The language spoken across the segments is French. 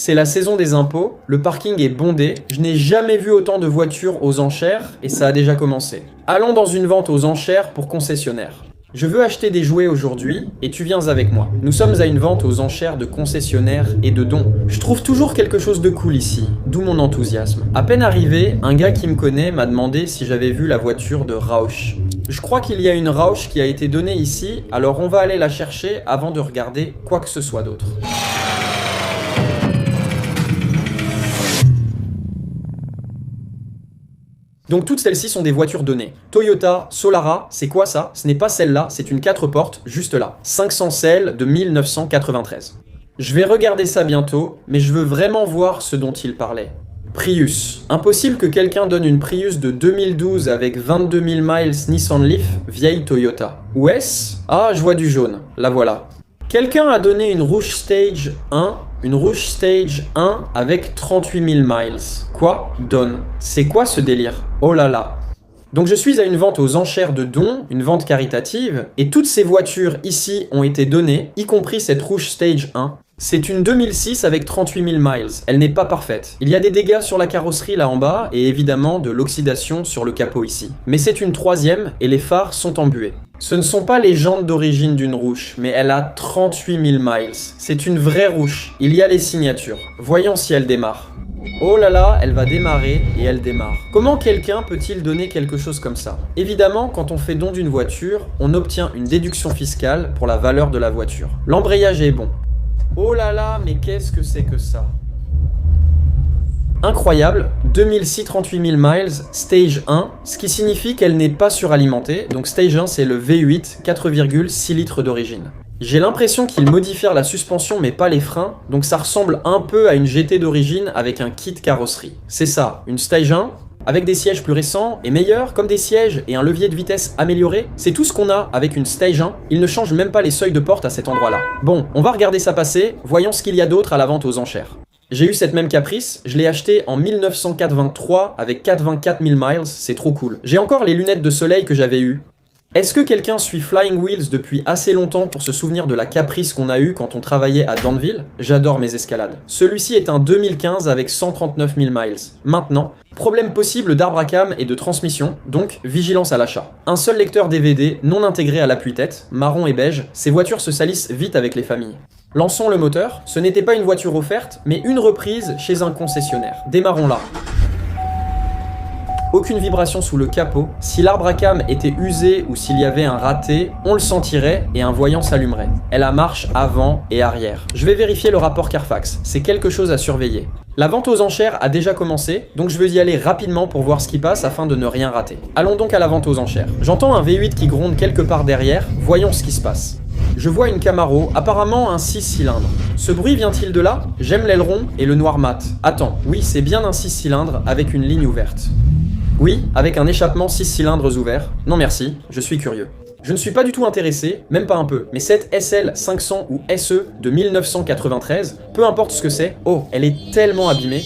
C'est la saison des impôts, le parking est bondé, je n'ai jamais vu autant de voitures aux enchères et ça a déjà commencé. Allons dans une vente aux enchères pour concessionnaire. Je veux acheter des jouets aujourd'hui et tu viens avec moi. Nous sommes à une vente aux enchères de concessionnaires et de dons. Je trouve toujours quelque chose de cool ici, d'où mon enthousiasme. À peine arrivé, un gars qui me connaît m'a demandé si j'avais vu la voiture de Roush. Je crois qu'il y a une Roush qui a été donnée ici, alors on va aller la chercher avant de regarder quoi que ce soit d'autre. Donc toutes celles-ci sont des voitures données. Toyota Solara, c'est quoi ça? Ce n'est pas celle-là, c'est une 4 portes, juste là. 500 celles de 1993. Je vais regarder ça bientôt, mais je veux vraiment voir ce dont il parlait. Prius. Impossible que quelqu'un donne une Prius de 2012 avec 22 000 miles Nissan Leaf, vieille Toyota. Où est-ce? Ah, je vois du jaune, la voilà. Quelqu'un a donné une Roush Stage 1, une Roush Stage 1 avec 38 000 miles. Quoi? Donne. C'est quoi ce délire? Oh là là. Donc je suis à une vente aux enchères de dons, une vente caritative, et toutes ces voitures ici ont été données, y compris cette Roush Stage 1. C'est une 2006 avec 38 000 miles. Elle n'est pas parfaite. Il y a des dégâts sur la carrosserie là en bas, et évidemment de l'oxydation sur le capot ici. Mais c'est une troisième, et les phares sont embués. Ce ne sont pas les jantes d'origine d'une Roush, mais elle a 38 000 miles. C'est une vraie Roush. Il y a les signatures. Voyons si elle démarre. Oh là là, elle va démarrer et elle démarre. Comment quelqu'un peut-il donner quelque chose comme ça? Évidemment, quand on fait don d'une voiture, on obtient une déduction fiscale pour la valeur de la voiture. L'embrayage est bon. Oh là là, mais qu'est-ce que c'est que ça? Incroyable, 2006 38 000 miles, Stage 1, ce qui signifie qu'elle n'est pas suralimentée, donc Stage 1 c'est le V8, 4,6 litres d'origine. J'ai l'impression qu'ils modifièrent la suspension mais pas les freins, donc ça ressemble un peu à une GT d'origine avec un kit carrosserie. C'est ça, une Stage 1, avec des sièges plus récents et meilleurs, comme des sièges et un levier de vitesse amélioré. C'est tout ce qu'on a avec une Stage 1, ils ne changent même pas les seuils de porte à cet endroit-là. Bon, on va regarder ça passer, voyons ce qu'il y a d'autre à la vente aux enchères. J'ai eu cette même Caprice, je l'ai acheté en 1983 avec 424 000 miles, c'est trop cool. J'ai encore les lunettes de soleil que j'avais eues. Est-ce que quelqu'un suit Flying Wheels depuis assez longtemps pour se souvenir de la Caprice qu'on a eue quand on travaillait à Danville? J'adore mes escalades. Celui-ci est un 2015 avec 139 000 miles. Maintenant, problème possible d'arbre à cam et de transmission, donc vigilance à l'achat. Un seul lecteur DVD non intégré à l'appui-tête, marron et beige, ces voitures se salissent vite avec les familles. Lançons le moteur, ce n'était pas une voiture offerte, mais une reprise chez un concessionnaire. Démarrons là. Aucune vibration sous le capot. Si l'arbre à cam était usé ou s'il y avait un raté, on le sentirait et un voyant s'allumerait. Elle a marche avant et arrière. Je vais vérifier le rapport Carfax, c'est quelque chose à surveiller. La vente aux enchères a déjà commencé, donc je veux y aller rapidement pour voir ce qui passe afin de ne rien rater. Allons donc à la vente aux enchères. J'entends un V8 qui gronde quelque part derrière, voyons ce qui se passe. Je vois une Camaro, apparemment un 6 cylindres. Ce bruit vient-il de là? J'aime l'aileron et le noir mat. Attends, oui, c'est bien un 6 cylindres avec une ligne ouverte. Oui, avec un échappement 6 cylindres ouvert. Non merci, je suis curieux. Je ne suis pas du tout intéressé, même pas un peu, mais cette SL 500 ou SE de 1993, peu importe ce que c'est, oh, elle est tellement abîmée,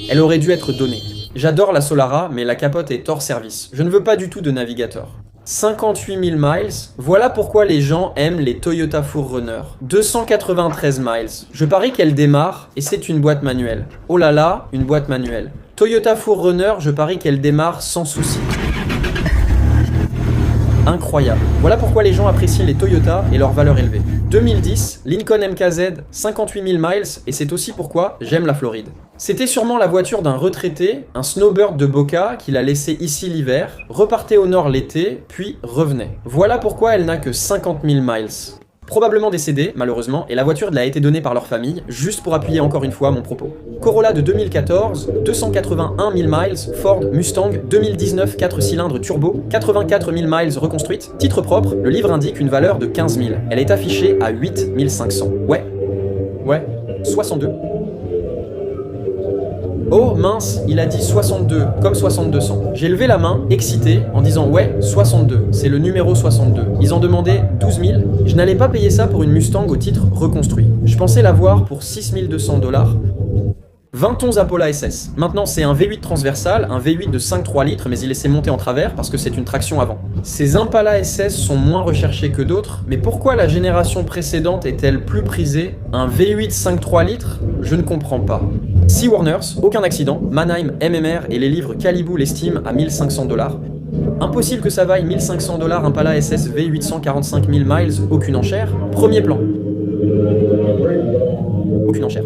elle aurait dû être donnée. J'adore la Solara, mais la capote est hors service. Je ne veux pas du tout de navigateur. 58 000 miles, voilà pourquoi les gens aiment les Toyota 4Runner. 293 miles, je parie qu'elle démarre et c'est une boîte manuelle. Oh là là, une boîte manuelle. Toyota 4Runner, je parie qu'elle démarre sans souci. Incroyable. Voilà pourquoi les gens apprécient les Toyota et leur valeur élevée. 2010, Lincoln MKZ, 58 000 miles, et c'est aussi pourquoi j'aime la Floride. C'était sûrement la voiture d'un retraité, un snowbird de Boca qu'il a laissé ici l'hiver, repartait au nord l'été, puis revenait. Voilà pourquoi elle n'a que 50 000 miles. Probablement décédée, malheureusement, et la voiture l'a été donnée par leur famille, juste pour appuyer encore une fois mon propos. Corolla de 2014, 281 000 miles, Ford Mustang, 2019 4 cylindres turbo, 84 000 miles reconstruite. Titre propre, le livre indique une valeur de 15 000. Elle est affichée à 8 500. Ouais, 62. Oh mince, il a dit 62, comme 6200. J'ai levé la main, excité, en disant ouais, 62, c'est le numéro 62. Ils en demandaient 12 000. Je n'allais pas payer ça pour une Mustang au titre reconstruit. Je pensais l'avoir pour 6 200 $. 20 11 Apollo SS. Maintenant c'est un V8 transversal, un V8 de 5,3 litres, mais il est laissé monter en travers parce que c'est une traction avant. Ces Impala SS sont moins recherchés que d'autres, mais pourquoi la génération précédente est-elle plus prisée? Un V8 5,3 litres? Je ne comprends pas. Sea Warners, aucun accident, Mannheim, MMR et les livres Calibou l'estiment à 1500 $. Impossible que ça vaille 1500 $, Impala SS V845 000 miles, aucune enchère. Premier plan. Aucune enchère.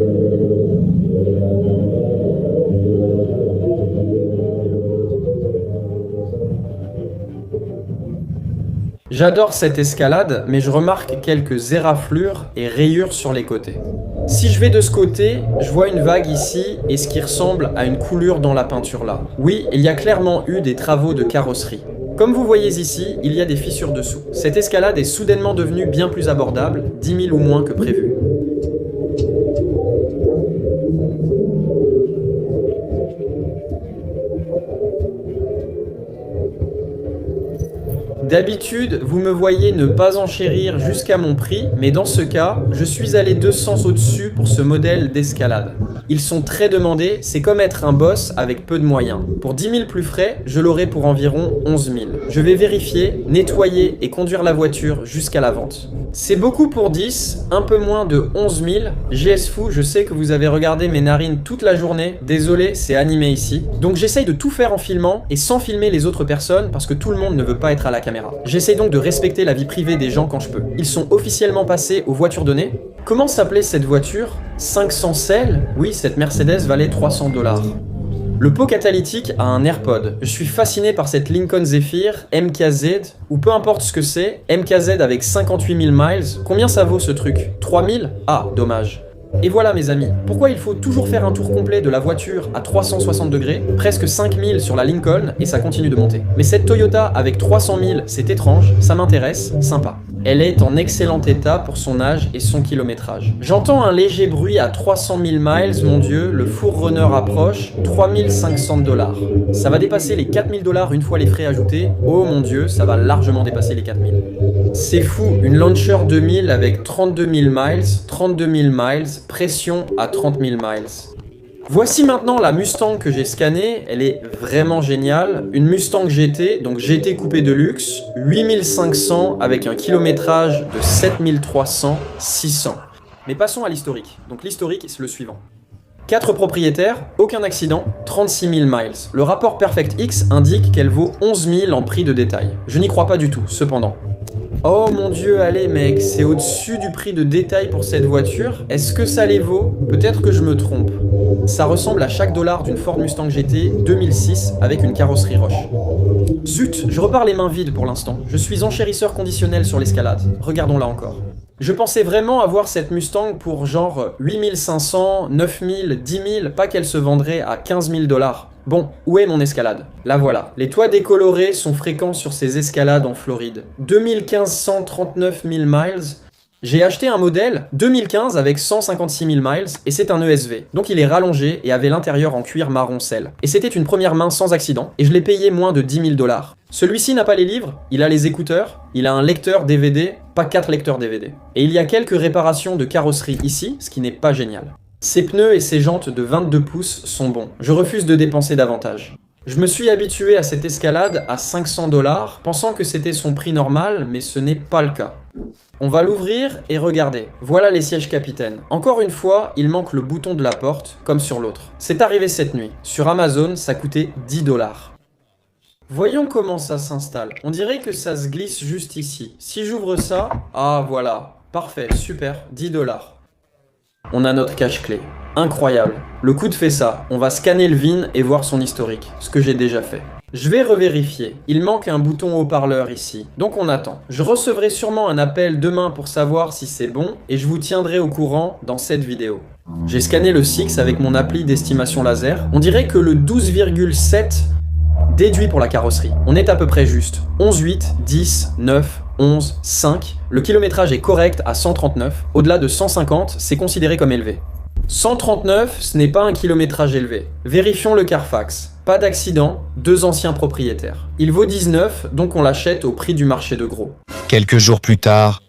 J'adore cette escalade, mais je remarque quelques éraflures et rayures sur les côtés. Si je vais de ce côté, je vois une vague ici et ce qui ressemble à une coulure dans la peinture là. Oui, il y a clairement eu des travaux de carrosserie. Comme vous voyez ici, il y a des fissures dessous. Cette escalade est soudainement devenue bien plus abordable, 10 000 ou moins que prévu. D'habitude, vous me voyez ne pas enchérir jusqu'à mon prix, mais dans ce cas, je suis allé 200 au-dessus pour ce modèle d'escalade. Ils sont très demandés, c'est comme être un boss avec peu de moyens. Pour 10 000 plus frais, je l'aurai pour environ 11 000. Je vais vérifier, nettoyer et conduire la voiture jusqu'à la vente. C'est beaucoup pour 10, un peu moins de 11 000. GS Fou, je sais que vous avez regardé mes narines toute la journée, désolé, c'est animé ici. Donc j'essaye de tout faire en filmant et sans filmer les autres personnes parce que tout le monde ne veut pas être à la caméra. J'essaie donc de respecter la vie privée des gens quand je peux. Ils sont officiellement passés aux voitures données. Comment s'appelait cette voiture? 500 cl? Oui, cette Mercedes valait 300 $. Le pot catalytique a un AirPod. Je suis fasciné par cette Lincoln Zephyr MKZ, ou peu importe ce que c'est, MKZ avec 58 000 miles. Combien ça vaut ce truc? 3 000? Ah, dommage. Et voilà mes amis, pourquoi il faut toujours faire un tour complet de la voiture à 360 degrés, presque 5000 sur la Lincoln et ça continue de monter. Mais cette Toyota avec 300 000, c'est étrange, ça m'intéresse, sympa. Elle est en excellent état pour son âge et son kilométrage. J'entends un léger bruit à 300 000 miles, mon dieu, le Four-Runner approche, 3500 $. Ça va dépasser les 4000 $ une fois les frais ajoutés, oh mon dieu, ça va largement dépasser les 4000. C'est fou, une Launcher 2000 avec 32 000 miles, 32 000 miles, pression à 30 000 miles. Voici maintenant la Mustang que j'ai scannée, elle est vraiment géniale. Une Mustang GT, donc GT coupé de luxe, 8500 avec un kilométrage de 7300, 600. Mais passons à l'historique. Donc l'historique, c'est le suivant. 4 propriétaires, aucun accident, 36 000 miles. Le rapport Perfect X indique qu'elle vaut 11 000 en prix de détail. Je n'y crois pas du tout, cependant. Oh mon dieu, allez mec, c'est au-dessus du prix de détail pour cette voiture. Est-ce que ça les vaut? Peut-être que je me trompe. Ça ressemble à chaque dollar d'une Ford Mustang GT 2006 avec une carrosserie Roche. Zut, je repars les mains vides pour l'instant. Je suis enchérisseur conditionnel sur l'escalade. Regardons-la encore. Je pensais vraiment avoir cette Mustang pour genre 8500, 9000, 10 000, pas qu'elle se vendrait à 15 000 $. Bon, où est mon escalade? La voilà. Les toits décolorés sont fréquents sur ces escalades en Floride. 2539 000 miles. J'ai acheté un modèle 2015 avec 156 000 miles et c'est un ESV. Donc il est rallongé et avait l'intérieur en cuir marron sel. Et c'était une première main sans accident et je l'ai payé moins de 10 000 $. Celui-ci n'a pas les livres, il a les écouteurs, il a un lecteur DVD, pas 4 lecteurs DVD. Et il y a quelques réparations de carrosserie ici, ce qui n'est pas génial. Ses pneus et ses jantes de 22 pouces sont bons. Je refuse de dépenser davantage. Je me suis habitué à cette escalade à 500 $, pensant que c'était son prix normal, mais ce n'est pas le cas. On va l'ouvrir et regarder. Voilà les sièges capitaine. Encore une fois, il manque le bouton de la porte, comme sur l'autre. C'est arrivé cette nuit. Sur Amazon, ça coûtait 10 $. Voyons comment ça s'installe. On dirait que ça se glisse juste ici. Si j'ouvre ça, ah voilà. Parfait, super, 10 $. On a notre cache-clé. Incroyable. Le coude fait ça. On va scanner le VIN et voir son historique. Ce que j'ai déjà fait. Je vais revérifier. Il manque un bouton haut-parleur ici. Donc on attend. Je recevrai sûrement un appel demain pour savoir si c'est bon et je vous tiendrai au courant dans cette vidéo. J'ai scanné le SIX avec mon appli d'estimation laser. On dirait que le 12,7 déduit pour la carrosserie. On est à peu près juste. 11,8, 10, 9, 11, 5. Le kilométrage est correct à 139. Au-delà de 150, c'est considéré comme élevé. 139, ce n'est pas un kilométrage élevé. Vérifions le Carfax. Pas d'accident, 2 anciens propriétaires. Il vaut 19, donc on l'achète au prix du marché de gros. Quelques jours plus tard.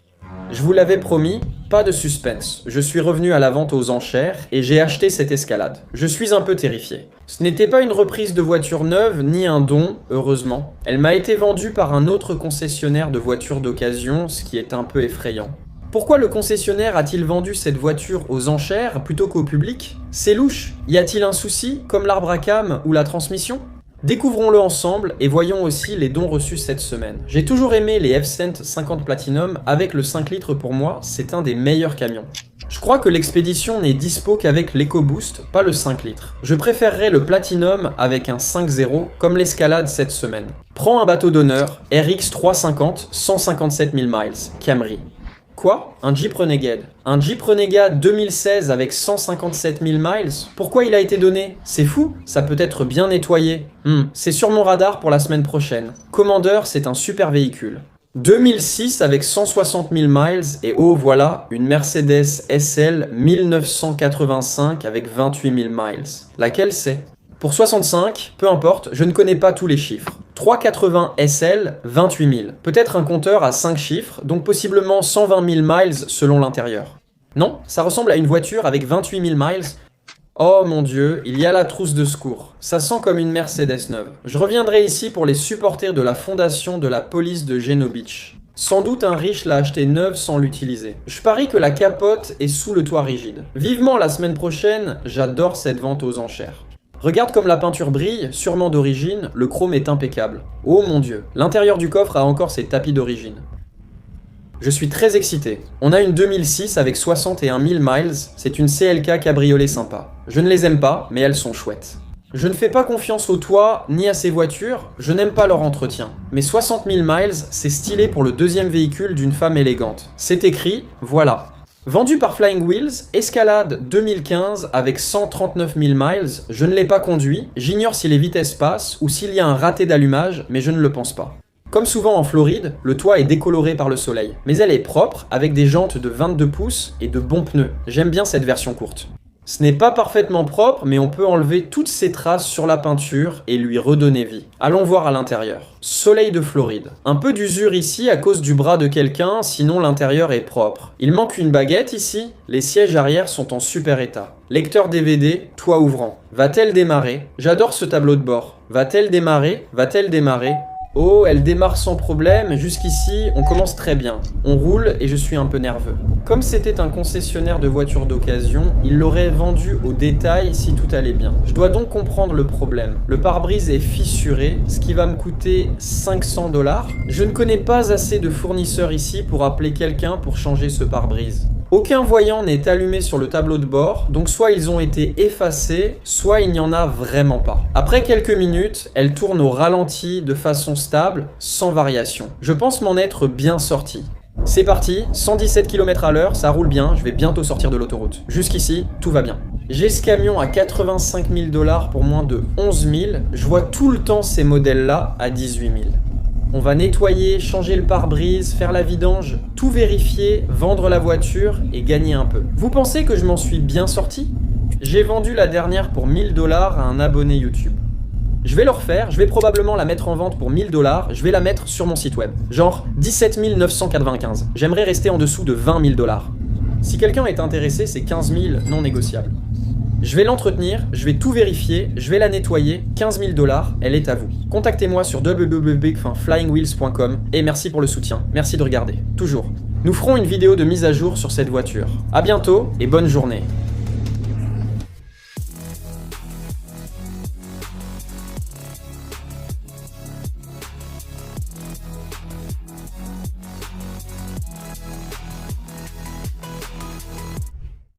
Je vous l'avais promis, pas de suspense. Je suis revenu à la vente aux enchères et j'ai acheté cette Escalade. Je suis un peu terrifié. Ce n'était pas une reprise de voiture neuve ni un don, heureusement. Elle m'a été vendue par un autre concessionnaire de voitures d'occasion, ce qui est un peu effrayant. Pourquoi le concessionnaire a-t-il vendu cette voiture aux enchères plutôt qu'au public? C'est louche. Y a-t-il un souci, comme l'arbre à cam ou la transmission? Découvrons-le ensemble et voyons aussi les dons reçus cette semaine. J'ai toujours aimé les F-Cent 50 Platinum, avec le 5 litres pour moi, c'est un des meilleurs camions. Je crois que l'expédition n'est dispo qu'avec l'EcoBoost, pas le 5 litres. Je préférerais le Platinum avec un 5.0 comme l'Escalade cette semaine. Prends un bateau d'honneur, RX 350, 157 000 miles, Camry. Quoi? Un Jeep Renegade. Un Jeep Renegade 2016 avec 157 000 miles? Pourquoi il a été donné? C'est fou, ça peut être bien nettoyé. C'est sur mon radar pour la semaine prochaine. Commander, c'est un super véhicule. 2006 avec 160 000 miles et oh voilà, une Mercedes SL 1985 avec 28 000 miles. Laquelle c'est? Pour 65, peu importe, je ne connais pas tous les chiffres. 380 SL, 28 000. Peut-être un compteur à 5 chiffres, donc possiblement 120 000 miles selon l'intérieur. Non, ça ressemble à une voiture avec 28 000 miles. Oh mon dieu, il y a la trousse de secours. Ça sent comme une Mercedes neuve. Je reviendrai ici pour les supporters de la fondation de la police de Geno Beach. Sans doute un riche l'a acheté neuve sans l'utiliser. Je parie que la capote est sous le toit rigide. Vivement la semaine prochaine, j'adore cette vente aux enchères. Regarde comme la peinture brille, sûrement d'origine, le chrome est impeccable. Oh mon dieu, l'intérieur du coffre a encore ses tapis d'origine. Je suis très excité. On a une 2006 avec 61 000 miles, c'est une CLK cabriolet sympa. Je ne les aime pas, mais elles sont chouettes. Je ne fais pas confiance au toit, ni à ces voitures, je n'aime pas leur entretien. Mais 60 000 miles, c'est stylé pour le deuxième véhicule d'une femme élégante. C'est écrit, voilà. Vendu par Flying Wheels, Escalade 2015 avec 139 000 miles, je ne l'ai pas conduit, j'ignore si les vitesses passent ou s'il y a un raté d'allumage, mais je ne le pense pas. Comme souvent en Floride, le toit est décoloré par le soleil, mais elle est propre avec des jantes de 22 pouces et de bons pneus. J'aime bien cette version courte. Ce n'est pas parfaitement propre, mais on peut enlever toutes ces traces sur la peinture et lui redonner vie. Allons voir à l'intérieur. Soleil de Floride. Un peu d'usure ici à cause du bras de quelqu'un, sinon l'intérieur est propre. Il manque une baguette ici. Les sièges arrière sont en super état. Lecteur DVD, toit ouvrant. Va-t-elle démarrer? J'adore ce tableau de bord. Va-t-elle démarrer? Va-t-elle démarrer? Oh, elle démarre sans problème, jusqu'ici, on commence très bien. On roule et je suis un peu nerveux. Comme c'était un concessionnaire de voitures d'occasion, il l'aurait vendu au détail si tout allait bien. Je dois donc comprendre le problème. Le pare-brise est fissuré, ce qui va me coûter 500 $. Je ne connais pas assez de fournisseurs ici pour appeler quelqu'un pour changer ce pare-brise. Aucun voyant n'est allumé sur le tableau de bord, donc soit ils ont été effacés, soit il n'y en a vraiment pas. Après quelques minutes, elle tourne au ralenti de façon stable, sans variation. Je pense m'en être bien sorti. C'est parti, 117 km/h, ça roule bien, je vais bientôt sortir de l'autoroute. Jusqu'ici, tout va bien. J'ai ce camion à 85 000 $ pour moins de 11 000, je vois tout le temps ces modèles-là à 18 000. On va nettoyer, changer le pare-brise, faire la vidange, tout vérifier, vendre la voiture et gagner un peu. Vous pensez que je m'en suis bien sorti? J'ai vendu la dernière pour 1000 $ à un abonné YouTube. Je vais le refaire, je vais probablement la mettre en vente pour 1000 $, je vais la mettre sur mon site web. Genre 17 995. J'aimerais rester en dessous de 20 000 $. Si quelqu'un est intéressé, c'est 15 000 non négociables. Je vais l'entretenir, je vais tout vérifier, je vais la nettoyer, 15 000 $, elle est à vous. Contactez-moi sur www.flyingwheels.com et merci pour le soutien, merci de regarder, toujours. Nous ferons une vidéo de mise à jour sur cette voiture. A bientôt et bonne journée.